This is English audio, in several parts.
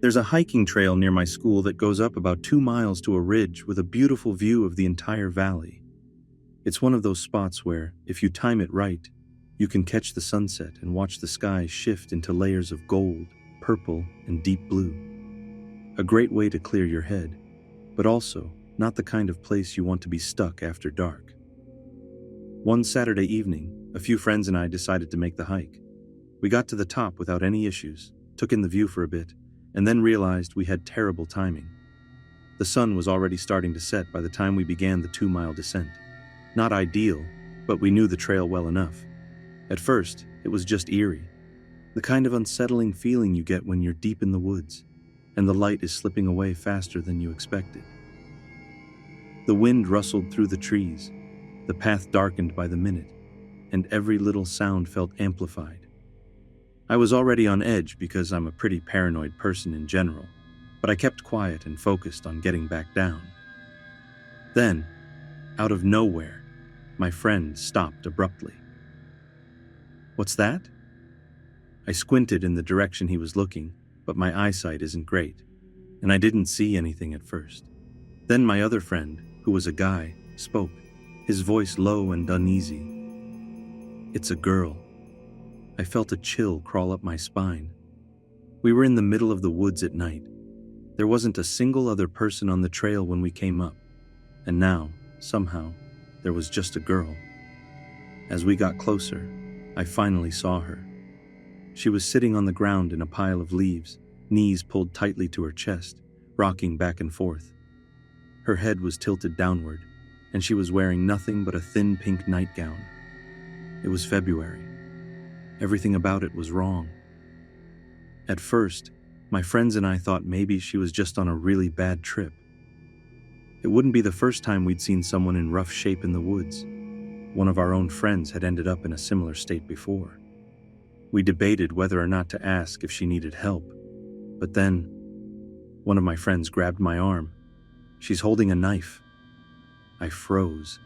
There's a hiking trail near my school that goes up about 2 miles to a ridge with a beautiful view of the entire valley. It's one of those spots where, if you time it right, you can catch the sunset and watch the sky shift into layers of gold, purple, and deep blue. A great way to clear your head, but also not the kind of place you want to be stuck after dark. One Saturday evening, a few friends and I decided to make the hike. We got to the top without any issues, took in the view for a bit, and then realized we had terrible timing. The sun was already starting to set by the time we began the 2-mile descent. Not ideal, but we knew the trail well enough. At first, it was just eerie, the kind of unsettling feeling you get when you're deep in the woods, and the light is slipping away faster than you expected. The wind rustled through the trees, the path darkened by the minute, and every little sound felt amplified. I was already on edge because I'm a pretty paranoid person in general, but I kept quiet and focused on getting back down. Then, out of nowhere, my friend stopped abruptly. "What's that?" I squinted in the direction he was looking, but my eyesight isn't great, and I didn't see anything at first. Then my other friend, who was a guy, spoke, his voice low and uneasy. "It's a girl." I felt a chill crawl up my spine. We were in the middle of the woods at night. There wasn't a single other person on the trail when we came up, and now, somehow, there was just a girl. As we got closer, I finally saw her. She was sitting on the ground in a pile of leaves, knees pulled tightly to her chest, rocking back and forth. Her head was tilted downward, and she was wearing nothing but a thin pink nightgown. It was February. Everything about it was wrong. At first, my friends and I thought maybe she was just on a really bad trip. It wouldn't be the first time we'd seen someone in rough shape in the woods. One of our own friends had ended up in a similar state before. We debated whether or not to ask if she needed help, but then one of my friends grabbed my arm. "She's holding a knife." I froze.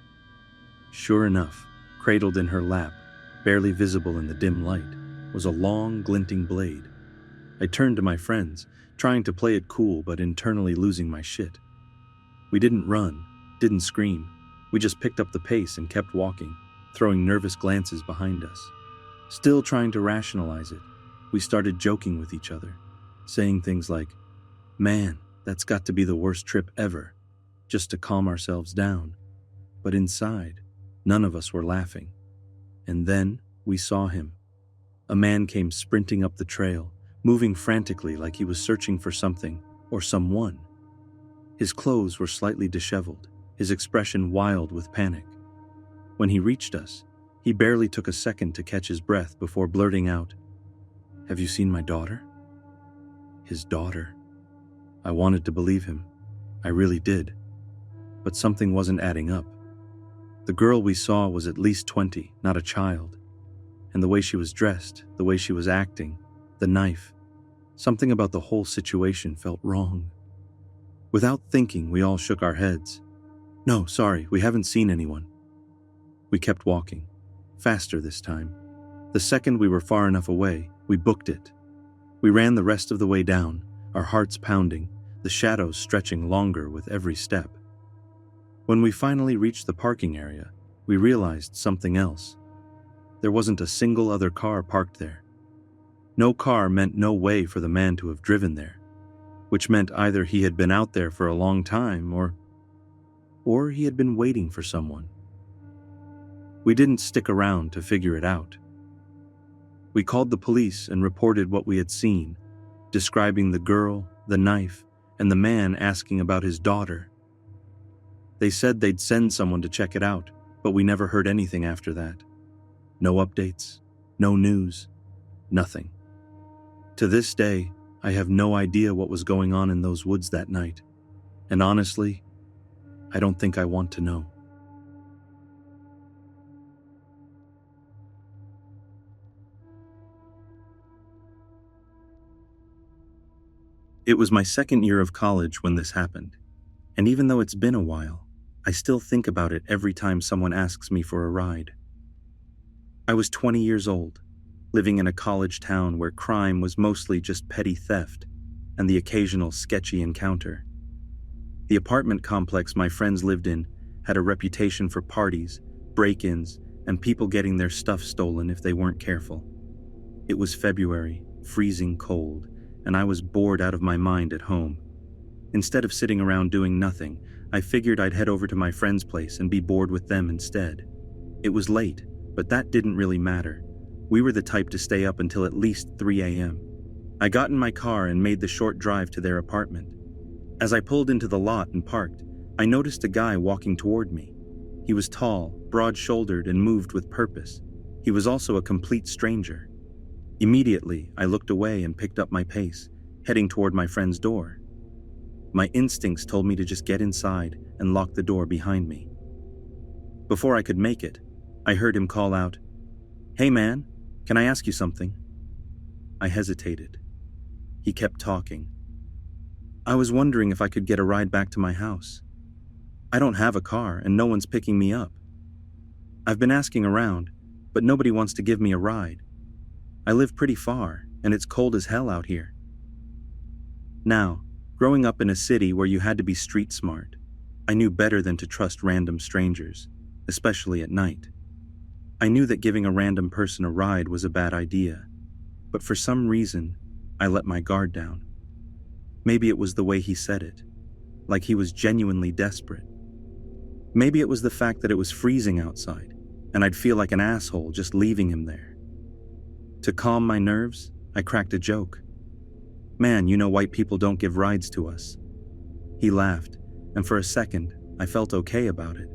Sure enough, cradled in her lap, barely visible in the dim light, was a long, glinting blade. I turned to my friends, trying to play it cool but internally losing my shit. We didn't run, didn't scream. We just picked up the pace and kept walking, throwing nervous glances behind us. Still trying to rationalize it, we started joking with each other, saying things like, "Man, that's got to be the worst trip ever," just to calm ourselves down. But inside, none of us were laughing. And then we saw him. A man came sprinting up the trail, moving frantically like he was searching for something or someone. His clothes were slightly disheveled, his expression wild with panic. When he reached us, he barely took a second to catch his breath before blurting out, "Have you seen my daughter?" His daughter. I wanted to believe him. I really did. But something wasn't adding up. The girl we saw was at least 20, not a child. And the way she was dressed, the way she was acting, the knife, something about the whole situation felt wrong. Without thinking, we all shook our heads. "No, sorry, we haven't seen anyone." We kept walking, faster this time. The second we were far enough away, we booked it. We ran the rest of the way down, our hearts pounding, the shadows stretching longer with every step. When we finally reached the parking area, we realized something else. There wasn't a single other car parked there. No car meant no way for the man to have driven there, which meant either he had been out there for a long time or he had been waiting for someone. We didn't stick around to figure it out. We called the police and reported what we had seen, describing the girl, the knife, and the man asking about his daughter. They said they'd send someone to check it out, but we never heard anything after that. No updates, no news, nothing. To this day, I have no idea what was going on in those woods that night, and honestly, I don't think I want to know. It was my second year of college when this happened, and even though it's been a while, I still think about it every time someone asks me for a ride. I was 20 years old, living in a college town where crime was mostly just petty theft. and the occasional sketchy encounter. The apartment complex my friends lived in had a reputation for parties, break-ins, and people getting their stuff stolen if they weren't careful. It was February, freezing cold, and I was bored out of my mind at home. Instead of sitting around doing nothing, I figured I'd head over to my friend's place and be bored with them instead. It was late, but that didn't really matter. We were the type to stay up until at least 3 a.m. I got in my car and made the short drive to their apartment. As I pulled into the lot and parked, I noticed a guy walking toward me. He was tall, broad-shouldered, and moved with purpose. He was also a complete stranger. Immediately, I looked away and picked up my pace, heading toward my friend's door. My instincts told me to just get inside and lock the door behind me. Before I could make it, I heard him call out, "Hey man, can I ask you something?" I hesitated. He kept talking. "I was wondering if I could get a ride back to my house. I don't have a car and no one's picking me up. I've been asking around, but nobody wants to give me a ride. I live pretty far and it's cold as hell out here." Now, growing up in a city where you had to be street smart, I knew better than to trust random strangers, especially at night. I knew that giving a random person a ride was a bad idea, but for some reason, I let my guard down. Maybe it was the way he said it, like he was genuinely desperate. Maybe it was the fact that it was freezing outside, and I'd feel like an asshole just leaving him there. To calm my nerves, I cracked a joke. "Man, you know white people don't give rides to us." He laughed, and for a second, I felt okay about it.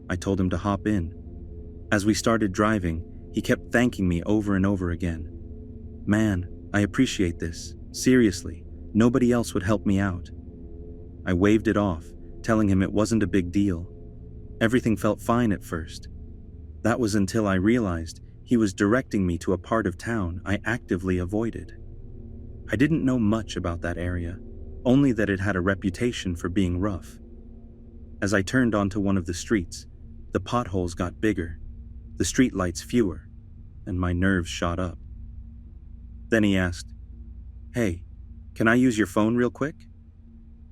I told him to hop in. As we started driving, he kept thanking me over and over again. "Man, I appreciate this. Seriously, nobody else would help me out." I waved it off, telling him it wasn't a big deal. Everything felt fine at first. That was until I realized he was directing me to a part of town I actively avoided. I didn't know much about that area, only that it had a reputation for being rough. As I turned onto one of the streets, the potholes got bigger, the streetlights fewer, and my nerves shot up. Then he asked, "Hey, can I use your phone real quick?"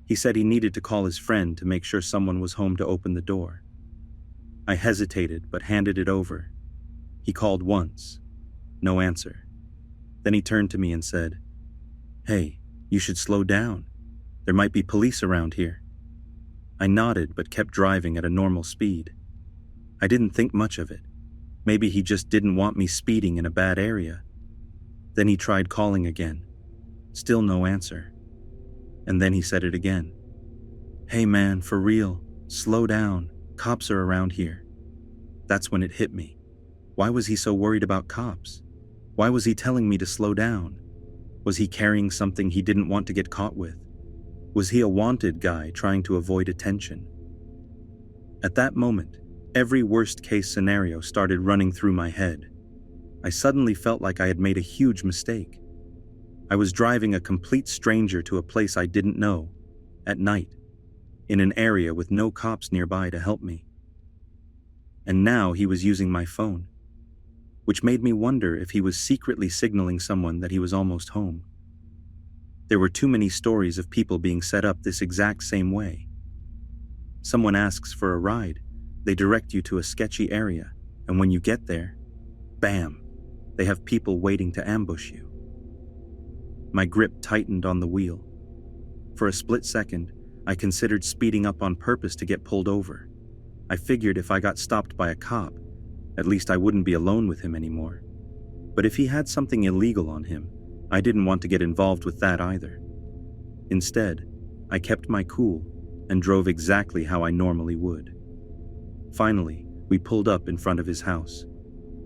He said he needed to call his friend to make sure someone was home to open the door. I hesitated but handed it over. He called once. No answer. Then he turned to me and said, "Hey, you should slow down. There might be police around here." I nodded but kept driving at a normal speed. I didn't think much of it. Maybe he just didn't want me speeding in a bad area. Then he tried calling again. Still no answer. And then he said it again. "Hey man, for real, slow down. Cops are around here." That's when it hit me. Why was he so worried about cops? Why was he telling me to slow down? Was he carrying something he didn't want to get caught with? Was he a wanted guy trying to avoid attention? At that moment, every worst-case scenario started running through my head. I suddenly felt like I had made a huge mistake. I was driving a complete stranger to a place I didn't know, at night, in an area with no cops nearby to help me. And now he was using my phone, which made me wonder if he was secretly signaling someone that he was almost home. There were too many stories of people being set up this exact same way. Someone asks for a ride, they direct you to a sketchy area, and when you get there, bam, they have people waiting to ambush you. My grip tightened on the wheel. For a split second, I considered speeding up on purpose to get pulled over. I figured if I got stopped by a cop, at least I wouldn't be alone with him anymore. But if he had something illegal on him, I didn't want to get involved with that either. Instead, I kept my cool and drove exactly how I normally would. Finally, we pulled up in front of his house.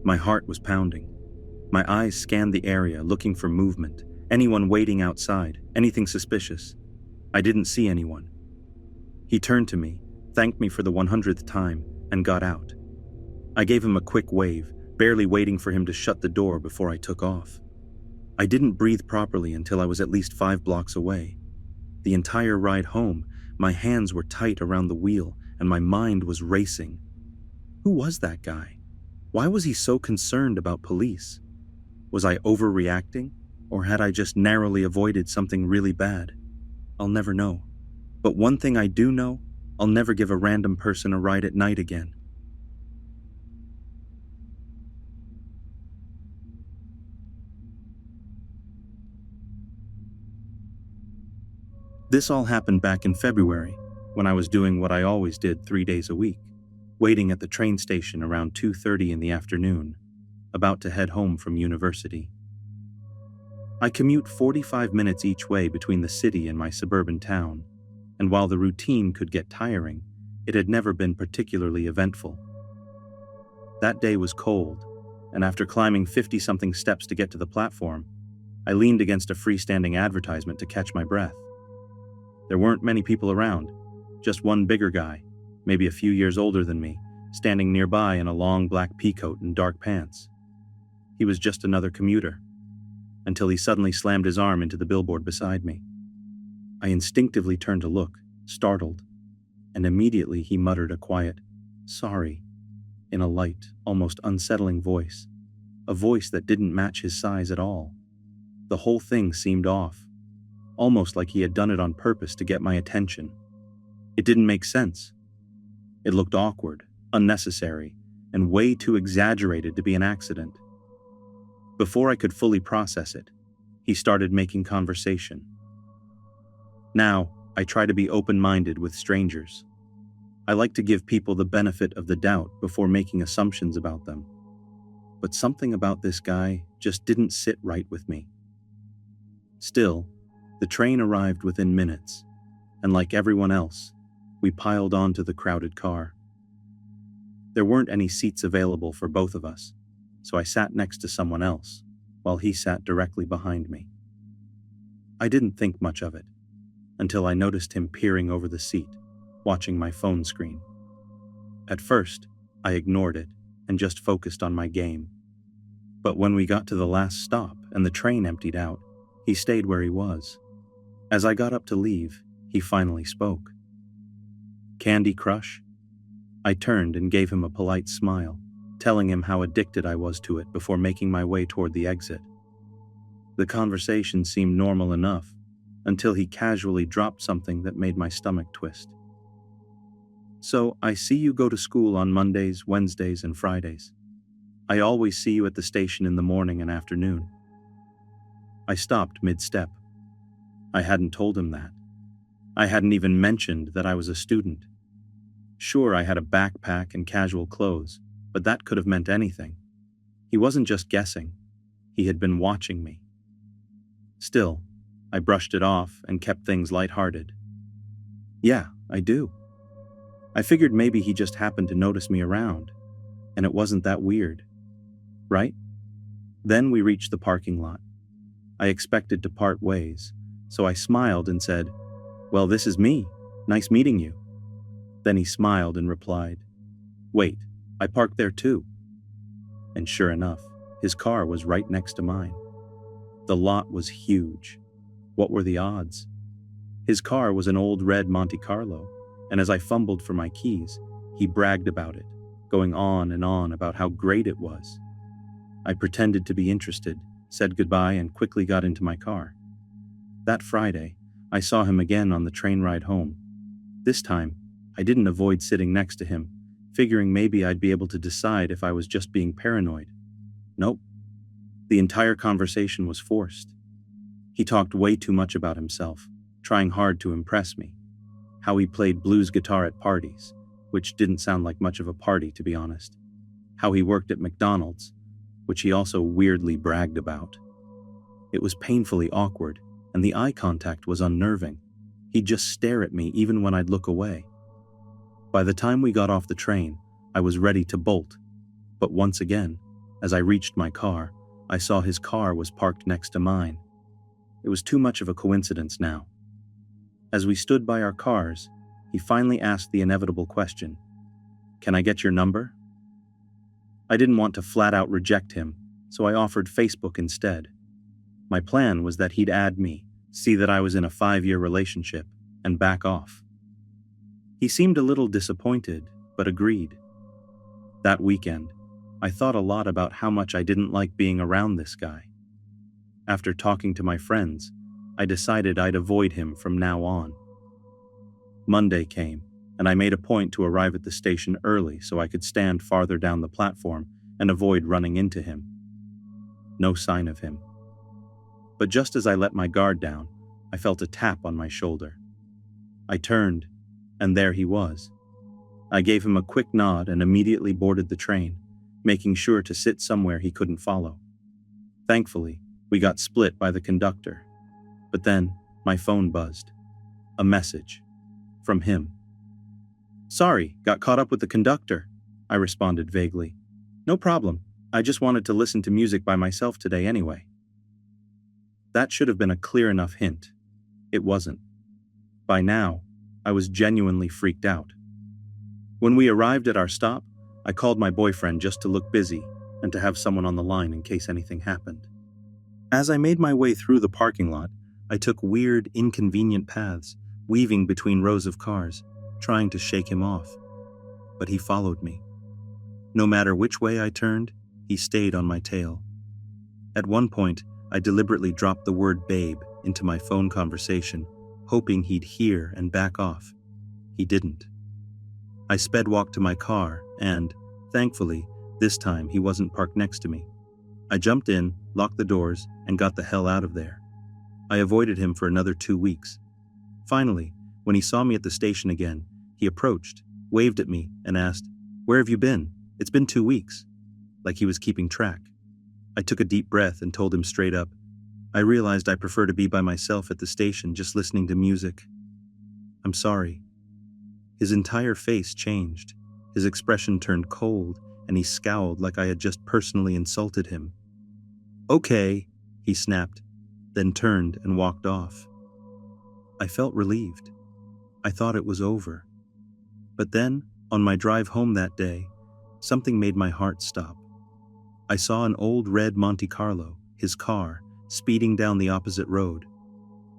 My heart was pounding. My eyes scanned the area looking for movement, anyone waiting outside, anything suspicious. I didn't see anyone. He turned to me, thanked me for the 100th time, and got out. I gave him a quick wave, barely waiting for him to shut the door before I took off. I didn't breathe properly until I was at least 5 blocks away. The entire ride home, my hands were tight around the wheel and my mind was racing. Who was that guy? Why was he so concerned about police? Was I overreacting? Or had I just narrowly avoided something really bad? I'll never know. But one thing I do know, I'll never give a random person a ride at night again. This all happened back in February, when I was doing what I always did 3 days a week, waiting at the train station around 2:30 in the afternoon, about to head home from university. I commute 45 minutes each way between the city and my suburban town, and while the routine could get tiring, it had never been particularly eventful. That day was cold, and after climbing 50-something steps to get to the platform, I leaned against a freestanding advertisement to catch my breath. There weren't many people around, just one bigger guy, maybe a few years older than me, standing nearby in a long black peacoat and dark pants. He was just another commuter, until he suddenly slammed his arm into the billboard beside me. I instinctively turned to look, startled, and immediately he muttered a quiet, "Sorry," in a light, almost unsettling voice, a voice that didn't match his size at all. The whole thing seemed off, almost like he had done it on purpose to get my attention. It didn't make sense. It looked awkward, unnecessary, and way too exaggerated to be an accident. Before I could fully process it, he started making conversation. Now, I try to be open-minded with strangers. I like to give people the benefit of the doubt before making assumptions about them. But something about this guy just didn't sit right with me. Still, the train arrived within minutes, and like everyone else, we piled onto the crowded car. There weren't any seats available for both of us, so I sat next to someone else, while he sat directly behind me. I didn't think much of it, until I noticed him peering over the seat, watching my phone screen. At first, I ignored it and just focused on my game. But when we got to the last stop and the train emptied out, he stayed where he was. As I got up to leave, he finally spoke. "Candy Crush?" I turned and gave him a polite smile, telling him how addicted I was to it before making my way toward the exit. The conversation seemed normal enough, until he casually dropped something that made my stomach twist. "So, I see you go to school on Mondays, Wednesdays, and Fridays. I always see you at the station in the morning and afternoon." I stopped mid-step. I hadn't told him that. I hadn't even mentioned that I was a student. Sure, I had a backpack and casual clothes, but that could have meant anything. He wasn't just guessing. He had been watching me. Still, I brushed it off and kept things lighthearted. "Yeah, I do." I figured maybe he just happened to notice me around, and it wasn't that weird. Right? Then we reached the parking lot. I expected to part ways, so I smiled and said, "Well, this is me. Nice meeting you." Then he smiled and replied, "Wait, I parked there too." And sure enough, his car was right next to mine. The lot was huge. What were the odds? His car was an old red Monte Carlo, and as I fumbled for my keys, he bragged about it, going on and on about how great it was. I pretended to be interested, said goodbye, and quickly got into my car. That Friday, I saw him again on the train ride home. This time, I didn't avoid sitting next to him, figuring maybe I'd be able to decide if I was just being paranoid. Nope. The entire conversation was forced. He talked way too much about himself, trying hard to impress me. How he played blues guitar at parties, which didn't sound like much of a party, to be honest. How he worked at McDonald's, which he also weirdly bragged about. It was painfully awkward, and the eye contact was unnerving. He'd just stare at me even when I'd look away. By the time we got off the train, I was ready to bolt. But once again, as I reached my car, I saw his car was parked next to mine. It was too much of a coincidence now. As we stood by our cars, he finally asked the inevitable question, "Can I get your number?" I didn't want to flat out reject him, so I offered Facebook instead. My plan was that he'd add me, see that I was in a 5-year relationship, and back off. He seemed a little disappointed, but agreed. That weekend, I thought a lot about how much I didn't like being around this guy. After talking to my friends, I decided I'd avoid him from now on. Monday came, and I made a point to arrive at the station early so I could stand farther down the platform and avoid running into him. No sign of him. But just as I let my guard down, I felt a tap on my shoulder. I turned, and there he was. I gave him a quick nod and immediately boarded the train, making sure to sit somewhere he couldn't follow. Thankfully, we got split by the conductor. But then, my phone buzzed. A message. From him. "Sorry, got caught up with the conductor," I responded vaguely. "No problem, I just wanted to listen to music by myself today anyway." That should have been a clear enough hint. It wasn't. By now, I was genuinely freaked out. When we arrived at our stop, I called my boyfriend just to look busy and to have someone on the line in case anything happened. As I made my way through the parking lot, I took weird, inconvenient paths, weaving between rows of cars, trying to shake him off. But he followed me. No matter which way I turned, he stayed on my tail. At one point, I deliberately dropped the word babe into my phone conversation, hoping he'd hear and back off. He didn't. I sped walked to my car and, thankfully, this time he wasn't parked next to me. I jumped in, locked the doors, and got the hell out of there. I avoided him for another 2 weeks. Finally, when he saw me at the station again, he approached, waved at me, and asked, "Where have you been? It's been 2 weeks." Like he was keeping track. I took a deep breath and told him straight up, "I realized I prefer to be by myself at the station just listening to music. I'm sorry." His entire face changed. His expression turned cold, and he scowled like I had just personally insulted him. "Okay," he snapped, then turned and walked off. I felt relieved. I thought it was over. But then, on my drive home that day, something made my heart stop. I saw an old red Monte Carlo, his car, speeding down the opposite road.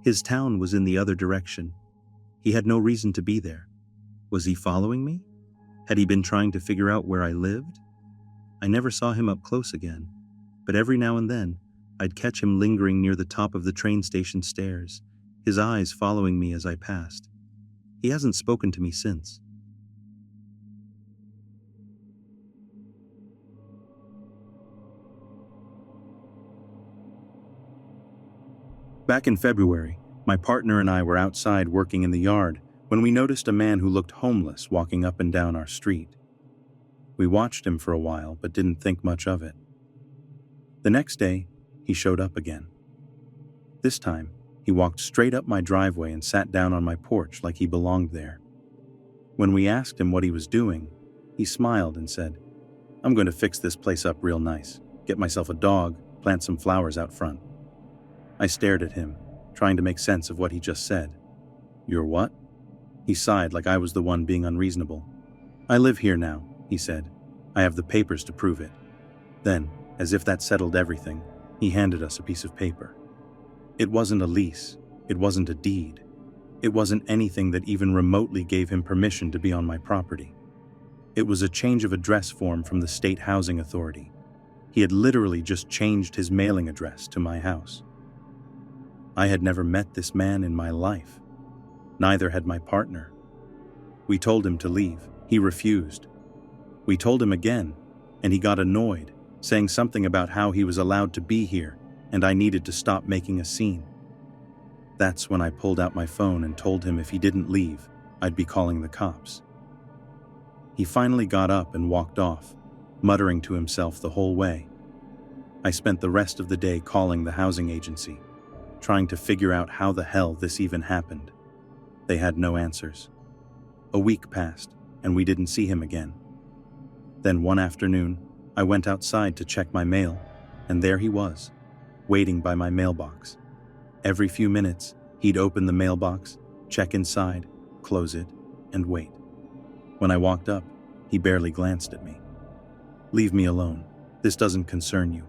His town was in the other direction. He had no reason to be there. Was he following me? Had he been trying to figure out where I lived? I never saw him up close again, but every now and then, I'd catch him lingering near the top of the train station stairs, his eyes following me as I passed. He hasn't spoken to me since. Back in February, my partner and I were outside working in the yard when we noticed a man who looked homeless walking up and down our street. We watched him for a while but didn't think much of it. The next day, he showed up again. This time, he walked straight up my driveway and sat down on my porch like he belonged there. When we asked him what he was doing, he smiled and said, "I'm going to fix this place up real nice, get myself a dog, plant some flowers out front." I stared at him, trying to make sense of what he just said. "You're what?" He sighed like I was the one being unreasonable. "I live here now," he said. "I have the papers to prove it." Then, as if that settled everything, he handed us a piece of paper. It wasn't a lease. It wasn't a deed. It wasn't anything that even remotely gave him permission to be on my property. It was a change of address form from the State Housing Authority. He had literally just changed his mailing address to my house. I had never met this man in my life. Neither had my partner. We told him to leave. He refused. We told him again, and he got annoyed, saying something about how he was allowed to be here and I needed to stop making a scene. That's when I pulled out my phone and told him if he didn't leave, I'd be calling the cops. He finally got up and walked off, muttering to himself the whole way. I spent the rest of the day calling the housing agency, trying to figure out how the hell this even happened. They had no answers. A week passed, and we didn't see him again. Then one afternoon, I went outside to check my mail, and there he was, waiting by my mailbox. Every few minutes, he'd open the mailbox, check inside, close it, and wait. When I walked up, he barely glanced at me. "Leave me alone. This doesn't concern you."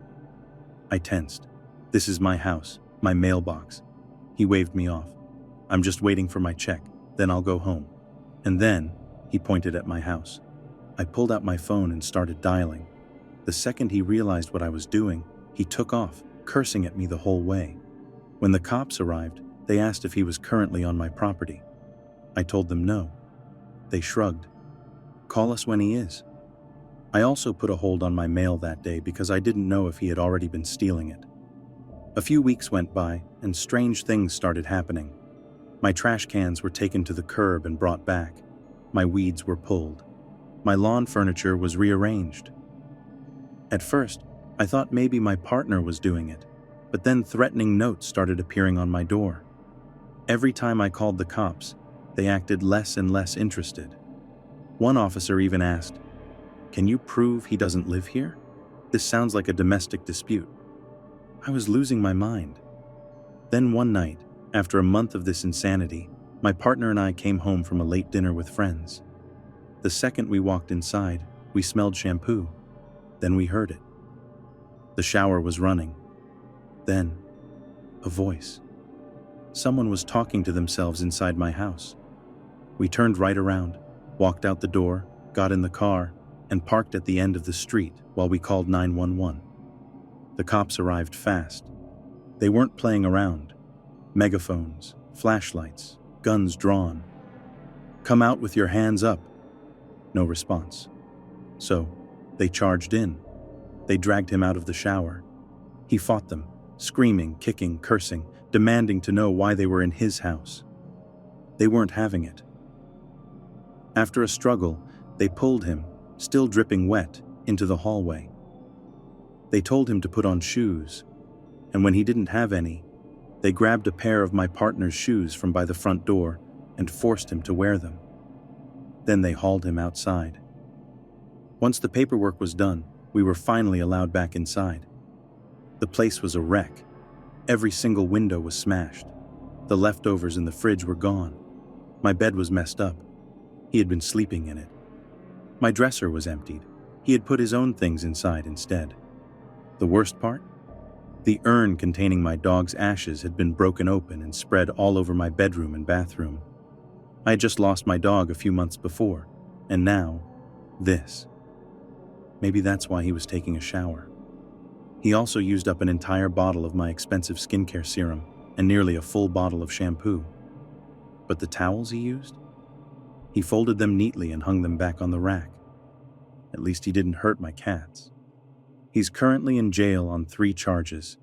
I tensed. "This is my house, my mailbox." He waved me off. "I'm just waiting for my check, then I'll go home." And then, he pointed at my house. I pulled out my phone and started dialing. The second he realized what I was doing, he took off, cursing at me the whole way. When the cops arrived, they asked if he was currently on my property. I told them no. They shrugged. Call us when he is. I also put a hold on my mail that day because I didn't know if he had already been stealing it. A few weeks went by, and strange things started happening. My trash cans were taken to the curb and brought back. My weeds were pulled. My lawn furniture was rearranged. At first, I thought maybe my partner was doing it, but then threatening notes started appearing on my door. Every time I called the cops, they acted less and less interested. One officer even asked, "Can you prove he doesn't live here? This sounds like a domestic dispute." I was losing my mind. Then one night, after a month of this insanity, my partner and I came home from a late dinner with friends. The second we walked inside, we smelled shampoo. Then we heard it. The shower was running. Then, a voice. Someone was talking to themselves inside my house. We turned right around, walked out the door, got in the car, and parked at the end of the street while we called 911. The cops arrived fast. They weren't playing around. Megaphones, flashlights, guns drawn. "Come out with your hands up." No response. So, they charged in. They dragged him out of the shower. He fought them, screaming, kicking, cursing, demanding to know why they were in his house. They weren't having it. After a struggle, they pulled him, still dripping wet, into the hallway. They told him to put on shoes, and when he didn't have any, they grabbed a pair of my partner's shoes from by the front door and forced him to wear them. Then they hauled him outside. Once the paperwork was done, we were finally allowed back inside. The place was a wreck. Every single window was smashed. The leftovers in the fridge were gone. My bed was messed up. He had been sleeping in it. My dresser was emptied. He had put his own things inside instead. The worst part? The urn containing my dog's ashes had been broken open and spread all over my bedroom and bathroom. I had just lost my dog a few months before, and now, this. Maybe that's why he was taking a shower. He also used up an entire bottle of my expensive skincare serum and nearly a full bottle of shampoo. But the towels he used? He folded them neatly and hung them back on the rack. At least he didn't hurt my cats. He's currently in jail on 3 charges: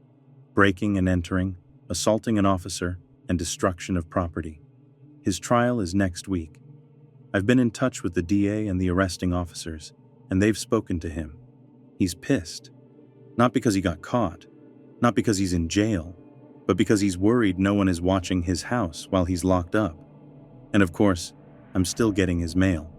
breaking and entering, assaulting an officer, and destruction of property. His trial is next week. I've been in touch with the DA and the arresting officers, and they've spoken to him. He's pissed. Not because he got caught, not because he's in jail, but because he's worried no one is watching his house while he's locked up. And of course, I'm still getting his mail.